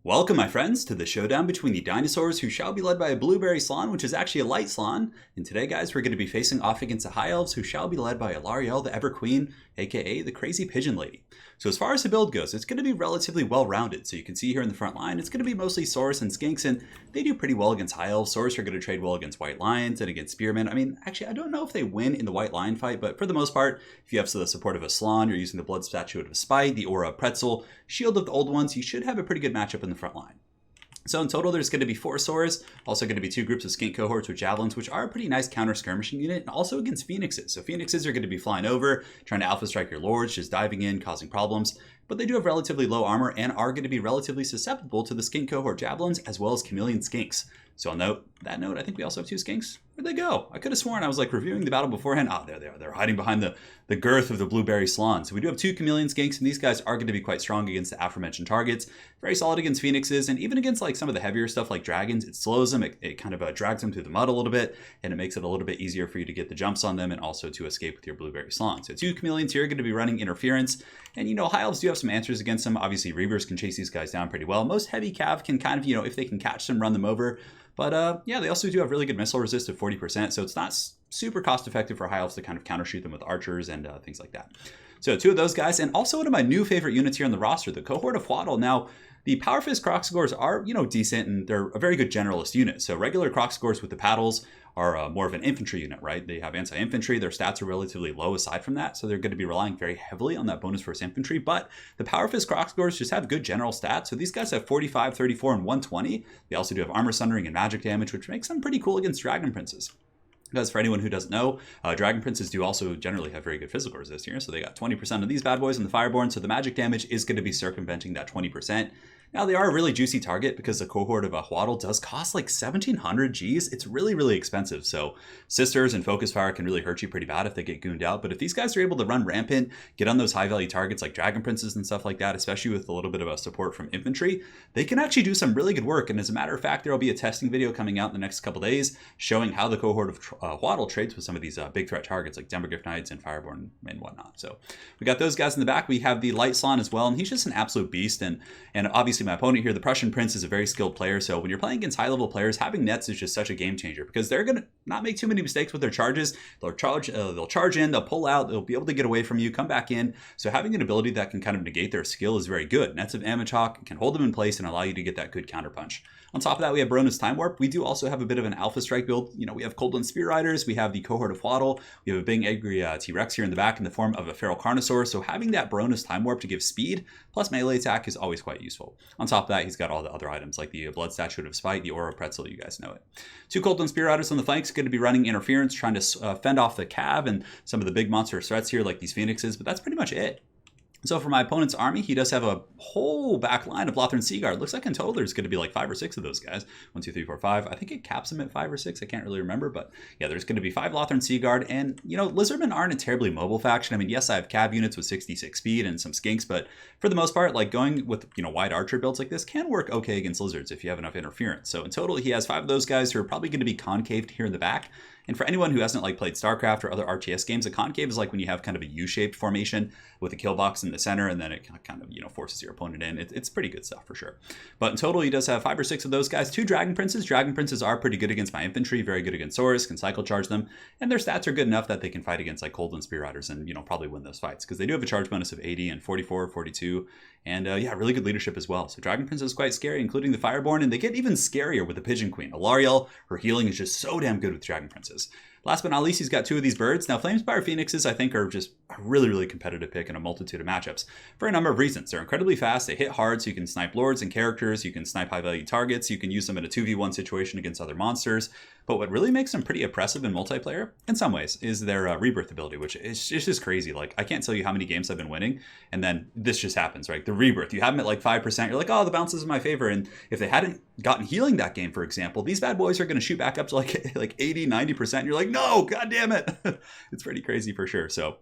Welcome, my friends, to the showdown between the dinosaurs who shall be led by a blueberry slan, which is actually a light slan. And today, guys, we're going to be facing off against the high elves who shall be led by a Lariel, the Ever Queen, aka the Crazy Pigeon Lady. So as far as the build goes, it's going to be relatively well-rounded. So you can see here in the front line, it's going to be mostly Saurus and Skinks, and they do pretty well against high elves. Saurus are going to trade well against white lions and against spearmen. I mean, actually, I don't know if they win in the white lion fight, but for the most part, if you have the support of a slan, you're using the blood statue of Spite, the aura of Pretzel, shield of the old ones, you should have a pretty good matchup in the front line. So in total, there's going to be 4 Saurus, also going to be 2 groups of skink cohorts with javelins, which are a pretty nice counter skirmishing unit, and also against phoenixes. So phoenixes are going to be flying over, trying to alpha strike your lords, just diving in, causing problems. But they do have relatively low armor and are going to be relatively susceptible to the skink cohort javelins, as well as chameleon skinks. So on that note, I think we also have 2 skinks. Where'd they go? I could have sworn I was like reviewing the battle beforehand. Oh, there they are. They're hiding behind the girth of the blueberry slan. So we do have 2 chameleon skinks, and these guys are going to be quite strong against the aforementioned targets. Very solid against phoenixes, and even against like some of the heavier stuff like dragons, it slows them. It kind of drags them through the mud a little bit, and it makes it a little bit easier for you to get the jumps on them and also to escape with your blueberry slan. So 2 chameleons here are going to be running interference, and high elves do have some answers against them. Obviously, reavers can chase these guys down pretty well. Most heavy cav can kind of, if they can catch them, run them over. But yeah, they also do have really good missile resist of 40%, so it's not super cost effective for high elves to kind of counter shoot them with archers and things like that. So 2 of those guys, and also one of my new favorite units here on the roster, the cohort of Waddle. Now, the Power Fist KROXIGORs are, decent, and they're a very good generalist unit. So regular KROXIGORs with the paddles are more of an infantry unit, right? They have anti-infantry. Their stats are relatively low aside from that, so they're going to be relying very heavily on that bonus versus infantry. But the Power Fist KROXIGORs just have good general stats. So these guys have 45, 34, and 120. They also do have armor sundering and magic damage, which makes them pretty cool against dragon princes. Because for anyone who doesn't know, dragon princes do also generally have very good physical resist here. So they got 20% of these bad boys in the Fireborn, so the magic damage is going to be circumventing that 20%. Now, they are a really juicy target because the cohort of Waddle does cost like 1,700 Gs. It's really, really expensive. So Sisters and Focus Fire can really hurt you pretty bad if they get gooned out. But if these guys are able to run rampant, get on those high-value targets like Dragon Princes and stuff like that, especially with a little bit of a support from infantry, they can actually do some really good work. And as a matter of fact, there will be a testing video coming out in the next couple days showing how the cohort of Waddle trades with some of these big threat targets like Demogryph Knights and Fireborn and whatnot. So we got those guys in the back. We have the Light Slan as well, and he's just an absolute beast. And obviously my opponent here, the Prussian Prince, is a very skilled player. So when you're playing against high-level players, having nets is just such a game changer because they're going to not make too many mistakes with their charges. They'll charge in, they'll pull out, they'll be able to get away from you, come back in. So having an ability that can kind of negate their skill is very good. Nets of Amachok can hold them in place and allow you to get that good counterpunch. On top of that, we have Baroness Time Warp. We do also have a bit of an Alpha Strike build. We have Coldland Spear Riders, we have the cohort of Waddle, we have a big angry T-Rex here in the back in the form of a Feral Carnosaur. So having that Baroness Time Warp to give speed plus melee attack is always quite useful. On top of that, he's got all the other items like the Blood Statue of Spite, the Aura Pretzel, you guys know it. 2 Coldland Spear Riders on the flanks, going to be running interference, trying to fend off the cav and some of the big monster threats here like these phoenixes, but that's pretty much it. So for my opponent's army, he does have a whole back line of Lothran Seaguard. Looks like in total there's going to be like 5 or 6 of those guys. 1, 2, 3, 4, 5. I think it caps them at 5 or 6. I can't really remember, but yeah, there's going to be 5 Lothran Seaguard. And, Lizardmen aren't a terribly mobile faction. I mean, yes, I have cav units with 66 speed and some skinks, but for the most part, like going with, wide archer builds like this can work okay against lizards if you have enough interference. So in total, he has 5 of those guys who are probably going to be concaved here in the back. And for anyone who hasn't played StarCraft or other RTS games, a concave is like when you have kind of a U-shaped formation with a kill box in the center, and then it kind of forces your opponent in. It's pretty good stuff for sure. But in total, he does have 5 or 6 of those guys. 2 Dragon Princes. Dragon Princes are pretty good against my infantry, very good against Saurus, can cycle charge them, and their stats are good enough that they can fight against like Coldland Spear Riders and probably win those fights because they do have a charge bonus of 80 and 44, 42, and yeah, really good leadership as well. So Dragon Prince is quite scary, including the Fireborn, and they get even scarier with the Pigeon Queen. Alariel, her healing is just so damn good with Dragon Princes. Last but not least, he's got 2 of these birds. Now, Flamespire Phoenixes, I think, are just a really, really competitive pick in a multitude of matchups for a number of reasons. They're incredibly fast. They hit hard, so you can snipe lords and characters. You can snipe high-value targets. You can use them in a 2v1 situation against other monsters. But what really makes them pretty oppressive in multiplayer, in some ways, is their rebirth ability, which is just crazy. Like, I can't tell you how many games I've been winning, and then this just happens, right? The rebirth, you have them at like 5%. You're like, oh, the bounce is in my favor. And if they hadn't gotten healing that game, for example, these bad boys are going to shoot back up to like 80, 90%. You're like, no, god damn it. It's pretty crazy for sure. So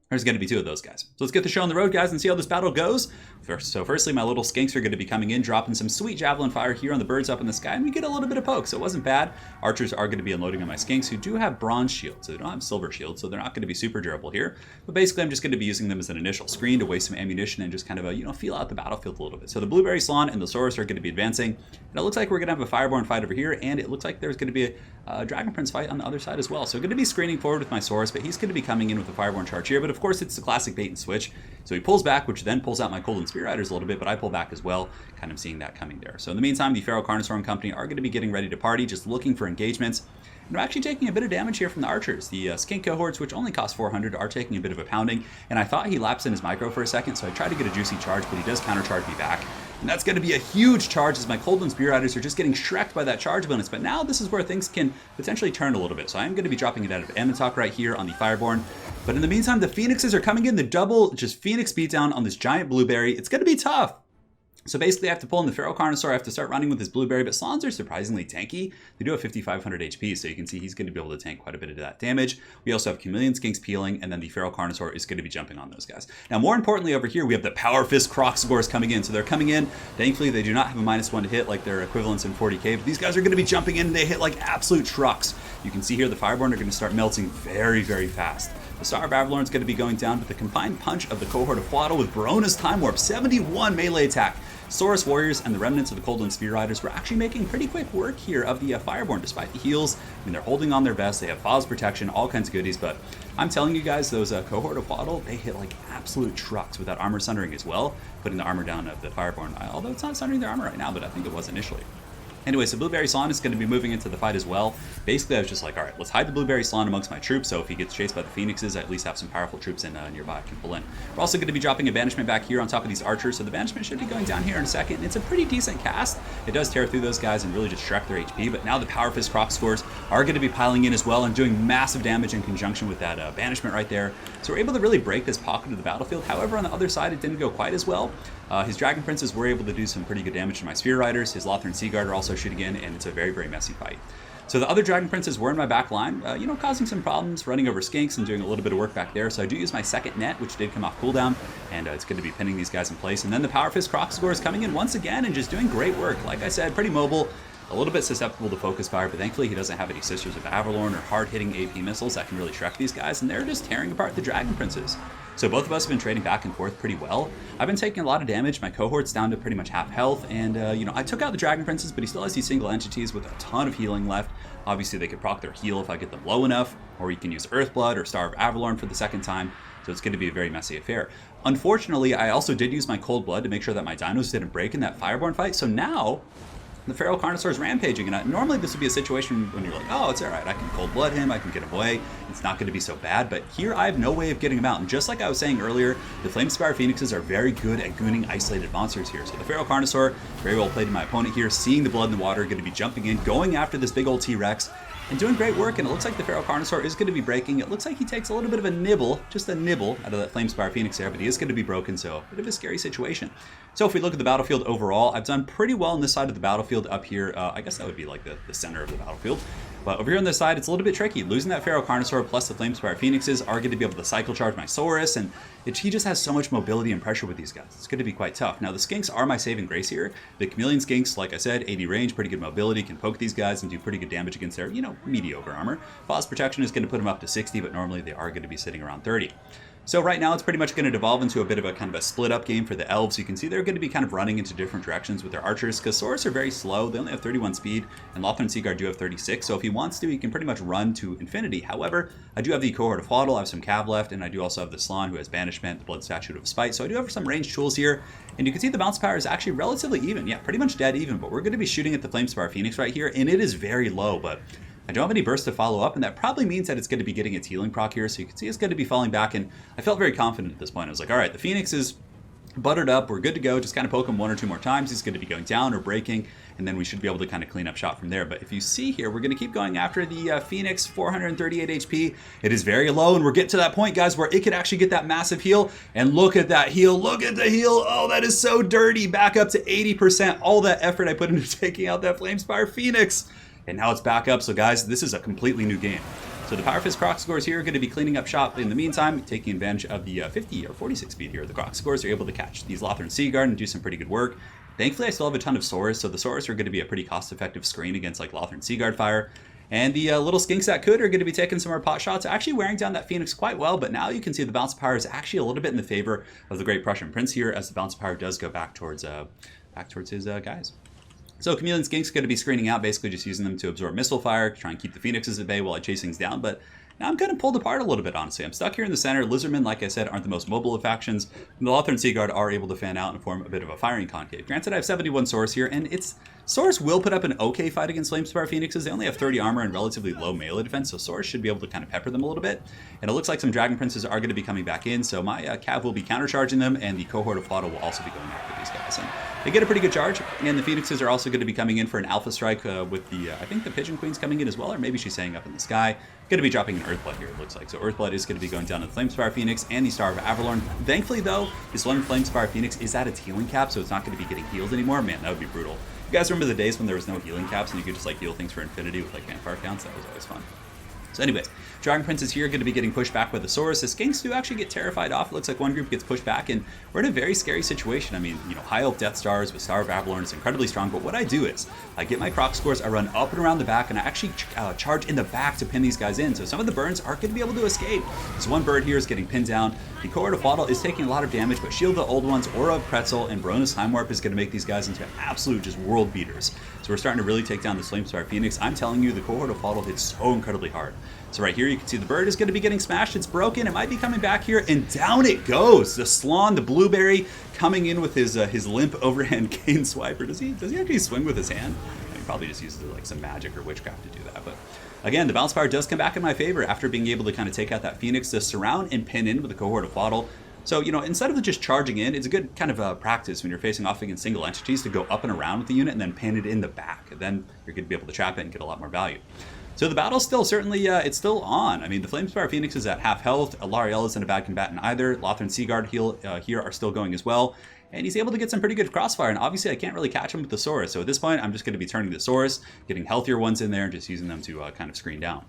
There's going to be 2 of those guys. So let's get the show on the road, guys, and see how this battle goes. So firstly, my little skinks are going to be coming in, dropping some sweet javelin fire here on the birds up in the sky, and we get a little bit of poke, so it wasn't bad. Archers are going to be unloading on my skinks, who do have bronze shields, so they don't have silver shields, so they're not going to be super durable here. But basically, I'm just going to be using them as an initial screen to waste some ammunition and just kind of, feel out the battlefield a little bit. So the blueberry slan and the saurus are going to be advancing, and it looks like we're going to have a fireborn fight over here, and it looks like there's going to be a dragon prince fight on the other side as well. So going to be screening forward with my saurus, but he's going to be coming in with a fireborn charge here. But of course, it's the classic bait and switch. So he pulls back, which then pulls out my Golden Spear Riders a little bit, but I pull back as well, kind of seeing that coming there. So in the meantime, the Feral Carnosaur and company are going to be getting ready to party, just looking for engagements. And I'm actually taking a bit of damage here from the archers. The skink cohorts, which only cost 400, are taking a bit of a pounding. And I thought he lapsed in his micro for a second, so I tried to get a juicy charge, but he does countercharge me back. And that's going to be a huge charge as my Golden Spear Riders are just getting shreked by that charge bonus. But now this is where things can potentially turn a little bit. So I'm going to be dropping it out of Ammontok right here on the Fireborn. But in the meantime, the Phoenixes are coming in. The double just Phoenix beatdown on this giant blueberry. It's going to be tough. So basically I have to pull in the Feral Carnosaur, I have to start running with his blueberry, but slans are surprisingly tanky. They do have 5,500 HP, so you can see he's going to be able to tank quite a bit of that damage. We also have Chameleon Skinks peeling, and then the Feral Carnosaur is going to be jumping on those guys. Now more importantly over here, we have the Power Fist KROXIGORs coming in. So they're coming in, thankfully they do not have a -1 to hit like their equivalents in 40k, but these guys are going to be jumping in and they hit like absolute trucks. You can see here the Fireborn are going to start melting very, very fast. The Star of Avalorn is going to be going down, but the combined punch of the cohort of Fwaddle with Barona's Time Warp, 71 melee attack. Saurus Warriors and the remnants of the Golden Spear Riders were actually making pretty quick work here of the Fireborn despite the heals. I mean, they're holding on their best, they have Faw's protection, all kinds of goodies, but I'm telling you guys, those cohort of Fwaddle, they hit like absolute trucks with that armor sundering as well, putting the armor down of the Fireborn, although it's not sundering their armor right now, but I think it was initially. Anyway, so Blueberry Slan is going to be moving into the fight as well. Basically, I was just like, all right, let's hide the Blueberry Slan amongst my troops, so if he gets chased by the Phoenixes, I at least have some powerful troops in nearby I can pull in. We're also going to be dropping a Banishment back here on top of these archers, so the Banishment should be going down here in a second. It's a pretty decent cast. It does tear through those guys and really just shrek their HP, but now the Power Fist KROXIGORs are going to be piling in as well and doing massive damage in conjunction with that Banishment right there. So we're able to really break this pocket of the battlefield. However, on the other side, it didn't go quite as well. His Dragon Princes were able to do some pretty good damage to my Sphere Riders. His Lothran Seaguard are also shooting in, and it's a very, very messy fight. So the other Dragon Princes were in my back line, causing some problems, running over skinks and doing a little bit of work back there. So I do use my second net, which did come off cooldown, and it's going to be pinning these guys in place. And then the Power Fist KROXIGOR is coming in once again and just doing great work. Like I said, pretty mobile, a little bit susceptible to focus fire, but thankfully he doesn't have any Sisters of Avalorn or hard-hitting AP missiles that can really shrek these guys, and they're just tearing apart the Dragon Princes. So both of us have been trading back and forth pretty well. I've been taking a lot of damage. My cohort's down to pretty much half health, and I took out the Dragon Princes, but he still has these single entities with a ton of healing left. Obviously they could proc their heal if I get them low enough, or you can use Earthblood or Star of Avalorn for the second time. So it's going to be a very messy affair. Unfortunately, I also did use my Cold Blood to make sure that my dinos didn't break in that Fireborn fight. So now the Feral Carnosaur is rampaging, and normally this would be a situation when you're like, oh, it's alright, I can Cold Blood him, I can get him away, it's not going to be so bad, but here I have no way of getting him out, and just like I was saying earlier, the Flamespire Phoenixes are very good at gooning isolated monsters here. So the Feral Carnosaur, very well played in my opponent here, seeing the blood in the water, going to be jumping in, going after this big old T-Rex, and doing great work, and it looks like the Feral Carnosaur is going to be breaking. It looks like he takes a little bit of a nibble, just a nibble, out of that Flamespire Phoenix there, but he is going to be broken, so a bit of a scary situation. So if we look at the battlefield overall, I've done pretty well on this side of the battlefield up here. I guess that would be like the center of the battlefield. But over here on this side, it's a little bit tricky. Losing that Feral Carnosaur plus the Flamespire Phoenixes are going to be able to cycle charge my Saurus, and he just has so much mobility and pressure with these guys. It's going to be quite tough. Now, the Skinks are my saving grace here. The Chameleon Skinks, like I said, 80 range, pretty good mobility, can poke these guys and do pretty good damage against their, mediocre armor. Faw's protection is going to put them up to 60, but normally they are going to be sitting around 30. So right now it's pretty much going to devolve into a bit of a kind of a split up game for the Elves. You can see they're going to be kind of running into different directions with their archers, because Saurus are very slow. They only have 31 speed, and Lothran Seaguard do have 36, so if he wants to, he can pretty much run to infinity. However, I do have the cohort of Fwaddle, I have some Cav left, and I do also have the Slan who has Banishment, the Blood Statute of Spite, so I do have some ranged tools here, and you can see the bounce power is actually relatively even. Yeah, pretty much dead even, but we're going to be shooting at the Flamespire Phoenix right here, and it is very low, but I don't have any burst to follow up, and that probably means that it's going to be getting its healing proc here, so you can see it's going to be falling back, and I felt very confident at this point. I was like, all right, the Phoenix is buttered up, we're good to go, just kind of poke him one or two more times, he's going to be going down or breaking, and then we should be able to kind of clean up shot from there. But if you see here, we're going to keep going after the Phoenix, 438 HP. It is very low, and we're getting to that point, guys, where it could actually get that massive heal, and look at that heal, look at the heal, oh, that is so dirty, back up to 80%, all that effort I put into taking out that Flamespire Phoenix. And now it's back up, so guys, this is a completely new game. So the Power Fist KROXIGORs here are going to be cleaning up shop in the meantime, taking advantage of the 50 or 46 speed here. The KROXIGORs are able to catch these Lothran Seaguard and do some pretty good work. Thankfully, I still have a ton of Saurus, so the Saurus are going to be a pretty cost-effective screen against like Lothran Seaguard fire. And the little skinks that could are going to be taking some more pot shots, actually wearing down that Phoenix quite well, but now you can see the bounce of power is actually a little bit in the favor of the Great Prussian Prince here, as the bounce of power does go back towards his guys. So Chameleon Skink's going to be screening out, basically just using them to absorb missile fire, try and keep the Phoenixes at bay while I chase things down, but now I'm kind of pulled apart a little bit, honestly. I'm stuck here in the center. Lizardmen, like I said, aren't the most mobile of factions. And the Lothran Seaguard are able to fan out and form a bit of a firing concave. Granted, I have 71 Saurus here, and Saurus will put up an okay fight against Flamespire Phoenixes. They only have 30 armor and relatively low melee defense, so Saurus should be able to kind of pepper them a little bit. And it looks like some Dragon Princes are going to be coming back in, so my Cav will be countercharging them, and the Cohort of Fodder will also be going after these guys. And they get a pretty good charge, and the Phoenixes are also going to be coming in for an Alpha Strike with the, I think the Pigeon Queen's coming in as well, or maybe she's staying up in the sky. Going to be dropping an Earthblood here, it looks like. So Earthblood is going to be going down to the Flamespire Phoenix and the Star of Avalorn. Thankfully, though, this lone Flamespire Phoenix is at its healing cap, so it's not going to be getting healed anymore. Man, that would be brutal. You guys remember the days when there was no healing caps and you could just like heal things for infinity with like Vampire counts? That was always fun. So anyways, Dragon Prince is here, going to be getting pushed back with the Saurus. The Skinks do actually get terrified off. It looks like one group gets pushed back, and we're in a very scary situation. I mean, you know, High Elf Death Stars with Star of Avalorn is incredibly strong, but what I do is I get my KROXIGORs, I run up and around the back, and I actually charge in the back to pin these guys in. So some of the burns aren't going to be able to escape. So one bird here is getting pinned down. The Cohort of Fodder is taking a lot of damage, but Shield the Old Ones, Aura of Pretzel, and Barona's Time Warp is going to make these guys into absolute just world beaters. So we're starting to really take down this Flamespire Phoenix. I'm telling you, the Cohort of Fodder hits so incredibly hard. So right here, you can see the bird is going to be getting smashed. It's broken. It might be coming back here, and down it goes. The Slon, the Blueberry, coming in with his limp overhand cane swiper. Does he actually swing with his hand? He probably just uses like some magic or witchcraft to do that. But again, the bounce power does come back in my favor after being able to kind of take out that Phoenix to surround and pin in with the Cohort of Fodder. So, you know, instead of just charging in, it's a good kind of practice when you're facing off against single entities to go up and around with the unit and then pin it in the back. And then you're going to be able to trap it and get a lot more value. So the battle's still certainly, it's still on. I mean, the Flamespire Phoenix is at half health. Alariel isn't a bad combatant either. Lothran Seaguard here are still going as well. And he's able to get some pretty good crossfire. And obviously, I can't really catch him with the Saurus. So at this point, I'm just going to be turning the Saurus, getting healthier ones in there, and just using them to kind of screen down.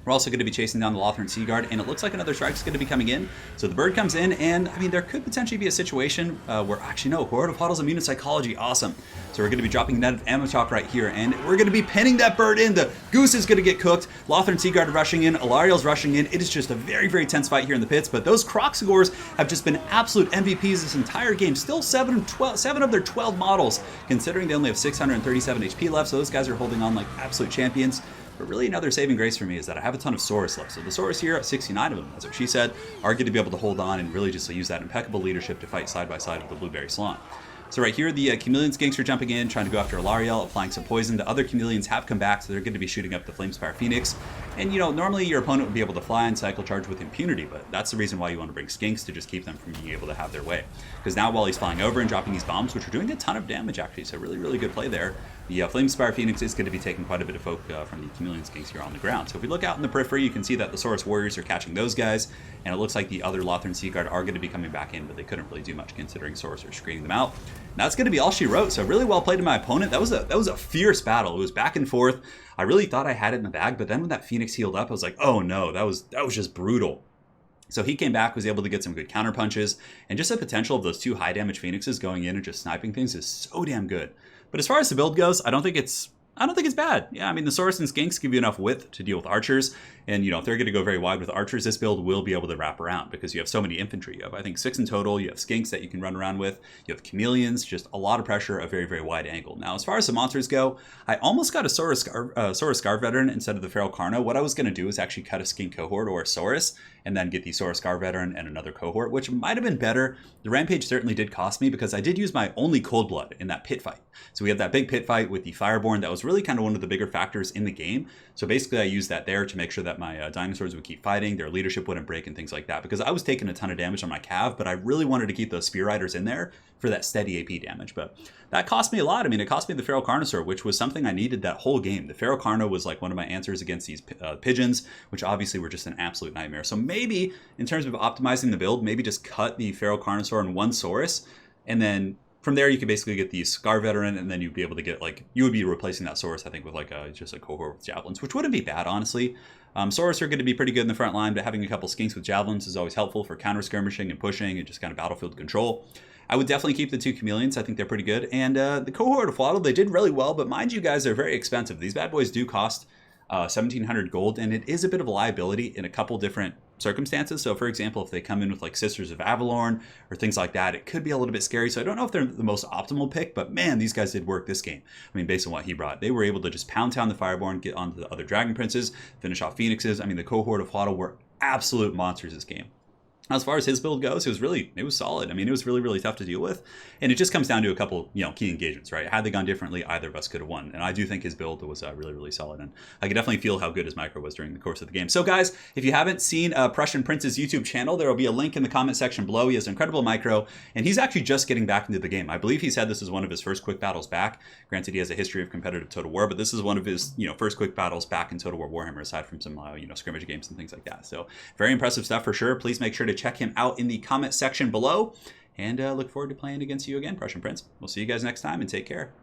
We're also going to be chasing down the Lothran Seaguard, and it looks like another strike's going to be coming in. So the bird comes in, and I mean, there could potentially be a situation where, actually, no, Cohort of Fodder's immune to psychology, awesome. So we're going to be dropping net of ammo chalk right here, and we're going to be pinning that bird in. The goose is going to get cooked. Lothran Seaguard rushing in, Alariel's rushing in. It is just a very, very tense fight here in the pits, but those KROXIGORs have just been absolute MVPs this entire game. Still 7 of their 12 models, considering they only have 637 HP left, so those guys are holding on like absolute champions. But really another saving grace for me is that I have a ton of Saurus left. So the Saurus here, 69 of them, that's what she said, are going to be able to hold on and really just use that impeccable leadership to fight side by side with the Blueberry Slon. So right here, the Chameleon Skinks are jumping in, trying to go after Alariel, applying some poison. The other Chameleons have come back, so they're going to be shooting up the Flamespire Phoenix. And, you know, normally your opponent would be able to fly and cycle charge with impunity, but that's the reason why you want to bring Skinks, to just keep them from being able to have their way. Because now while he's flying over and dropping these bombs, which are doing a ton of damage, actually, so really, really good play there, the Flamespire Phoenix is going to be taking quite a bit of folk from the Chameleon Skinks here on the ground. So if we look out in the periphery, you can see that the Saurus Warriors are catching those guys, and it looks like the other Lothran Seaguard are going to be coming back in, but they couldn't really do much considering Saurus are screening them out. And that's going to be all she wrote, so really well played to my opponent. That was a fierce battle. It was back and forth. I really thought I had it in the bag, but then when that Phoenix healed up, I was like, oh no, that was just brutal. So he came back, was able to get some good counter punches, and just the potential of those two high damage Phoenixes going in and just sniping things is so damn good. But as far as the build goes, I don't think it's bad. Yeah, I mean, the Saurus and Skinks give you enough width to deal with archers. And, you know, if they're going to go very wide with archers, this build will be able to wrap around because you have so many infantry. You have, I think, 6 in total. You have Skinks that you can run around with. You have Chameleons, just a lot of pressure, a very, very wide angle. Now, as far as the monsters go, I almost got a Saurus Scar Veteran instead of the Feral Carno. What I was going to do is actually cut a Skink cohort or a Saurus and then get the Saurus Scar Veteran and another cohort, which might have been better. The Rampage certainly did cost me because I did use my only Cold Blood in that pit fight. So we had that big pit fight with the Fireborn that was really kind of one of the bigger factors in the game. So basically I used that there to make sure that my dinosaurs would keep fighting, their leadership wouldn't break and things like that, because I was taking a ton of damage on my Cav, but I really wanted to keep those Spear Riders in there for that steady AP damage. But that cost me a lot. I mean, it cost me the Feral Carnosaur, which was something I needed that whole game. The Feral Carno was like one of my answers against these pigeons, which obviously were just an absolute nightmare. So maybe in terms of optimizing the build, maybe just cut the Feral Carnosaur and one Saurus, and then From there, you could basically get the Scar Veteran, and then you'd be able to get, like, you would be replacing that Saurus, I think, with, like, just a cohort with Javelins, which wouldn't be bad, honestly. Saurus are going to be pretty good in the front line, but having a couple Skinks with Javelins is always helpful for counter-skirmishing and pushing and just kind of battlefield control. I would definitely keep the 2 Chameleons. I think they're pretty good. And the cohort of Waddle, they did really well, but mind you guys, they're very expensive. These bad boys do cost 1,700 gold, and it is a bit of a liability in a couple different circumstances. So for example, if they come in with like Sisters of Avalorn or things like that, it could be a little bit scary. So I don't know if they're the most optimal pick, but man, these guys did work this game. I mean, based on what he brought, they were able to just pound town the Fireborn, get onto the other Dragon Princes, finish off Phoenixes. I mean, the cohort of Waddle were absolute monsters this game. As far as his build goes, it was solid. I mean, it was really, really tough to deal with. And it just comes down to a couple, key engagements, right? Had they gone differently, either of us could have won. And I do think his build was really, really solid. And I could definitely feel how good his micro was during the course of the game. So guys, if you haven't seen Prussian Prince's YouTube channel, there will be a link in the comment section below. He has an incredible micro, and he's actually just getting back into the game. I believe he said this is one of his first quick battles back. Granted, he has a history of competitive Total War, but this is one of his, first quick battles back in Total War Warhammer, aside from some, scrimmage games and things like that. So very impressive stuff for sure. Please make sure to check him out in the comment section below, and look forward to playing against you again, Prussian Prince. We'll see you guys next time, and take care.